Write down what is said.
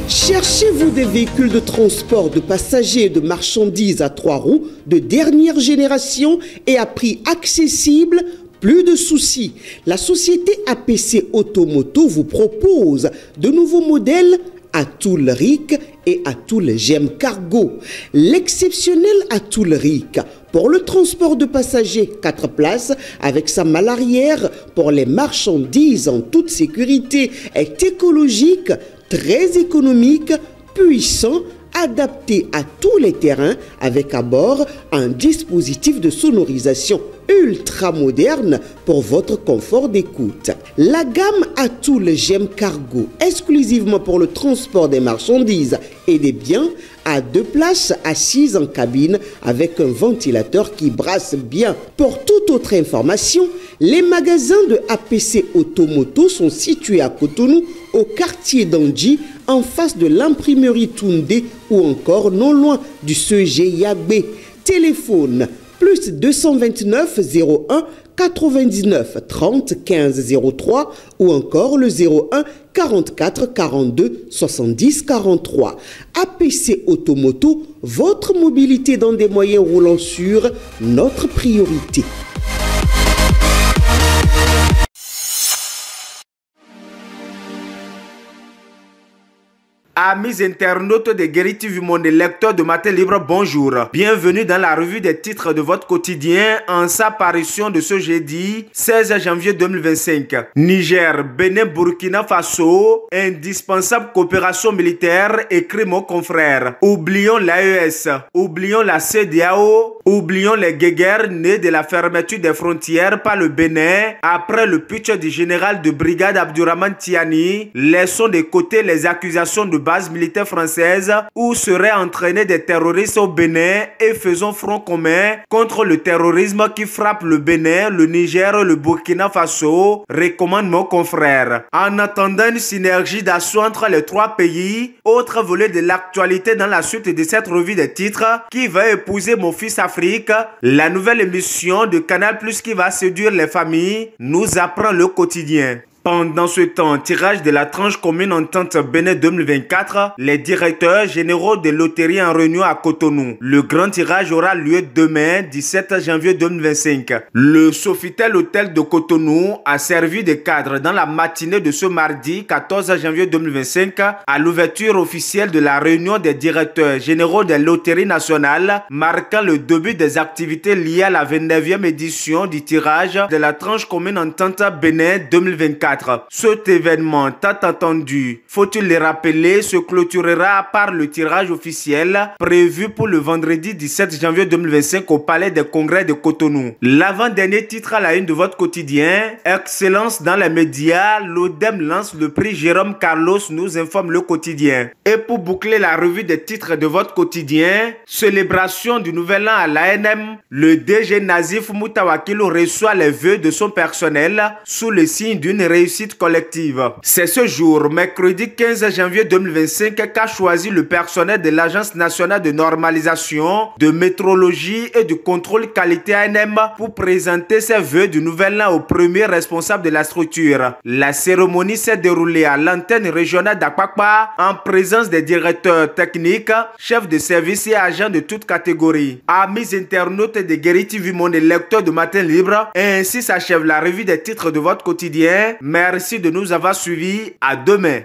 Cherchez-vous des véhicules de transport de passagers et de marchandises à 3 roues de dernière génération et à prix accessible? Plus de soucis, la société APC Automoto vous propose de nouveaux modèles Atoul Ric et Atoul GEM Cargo. L'exceptionnel Atoul Ric pour le transport de passagers 4 places avec sa malle arrière pour les marchandises en toute sécurité est écologique, très économique, puissant, adapté à tous les terrains avec à bord un dispositif de sonorisation ultra moderne pour votre confort d'écoute. La gamme Atoul GEM Cargo, exclusivement pour le transport des marchandises et des biens, a 2 places assises en cabine avec un ventilateur qui brasse bien. Pour toute autre information, les magasins de APC Automoto sont situés à Cotonou, au quartier d'Andji, en face de l'imprimerie Toundé ou encore non loin du CEG Yagbe. Téléphone plus 229 01 99 30 15 03 ou encore le 01 44 42 70 43. APC Automoto, votre mobilité dans des moyens roulants sûrs, notre priorité. Amis internautes de Guéri TV Monde, lecteurs de Matin Libre, bonjour. Bienvenue dans la revue des titres de votre quotidien en sa parution de ce jeudi 16 janvier 2025. Niger, Bénin, Burkina Faso, indispensable coopération militaire, écrit mon confrère. Oublions l'AES, oublions la CEDEAO, oublions les guéguerres nées de la fermeture des frontières par le Bénin après le putsch du général de brigade Abdourahmane Tiani. Laissons de côté les accusations de base militaire française où seraient entraînés des terroristes au Bénin et faisons front commun contre le terrorisme qui frappe le Bénin, le Niger et le Burkina Faso, recommande mon confrère. En attendant une synergie d'assaut entre les 3 pays, autre volet de l'actualité dans la suite de cette revue des titres qui va épouser mon fils Afrique, la nouvelle émission de Canal+ qui va séduire les familles, nous apprend le quotidien. Pendant ce temps, tirage de la tranche commune entente Bénin 2024, les directeurs généraux des loteries en réunion à Cotonou. Le grand tirage aura lieu demain, 17 janvier 2025. Le Sofitel Hôtel de Cotonou a servi de cadre dans la matinée de ce mardi 14 janvier 2025 à l'ouverture officielle de la réunion des directeurs généraux des loteries nationales, marquant le début des activités liées à la 29e édition du tirage de la tranche commune entente Bénin 2024. Cet événement tant attendu, faut-il le rappeler, se clôturera par le tirage officiel prévu pour le vendredi 17 janvier 2025 au Palais des Congrès de Cotonou. L'avant-dernier titre à la une de votre quotidien, Excellence dans les médias, l'ODEM lance le prix Jérôme Carlos, nous informe le quotidien. Et pour boucler la revue des titres de votre quotidien, célébration du nouvel an à l'ANM, le DG Nazif Moutawakilo reçoit les vœux de son personnel sous le signe d'une réussite collective. C'est ce jour, mercredi 15 janvier 2025, qu'a choisi le personnel de l'Agence nationale de normalisation, de métrologie et de contrôle qualité ANM pour présenter ses vœux du nouvel an au premier responsable de la structure. La cérémonie s'est déroulée à l'antenne régionale d'Akpakpa en présence des directeurs techniques, chefs de service et agents de toutes catégories. Amis internautes de Guéri TV Monde et lecteurs de Matin Libre, ainsi s'achève la revue des titres de votre quotidien. Merci de nous avoir suivis. À demain.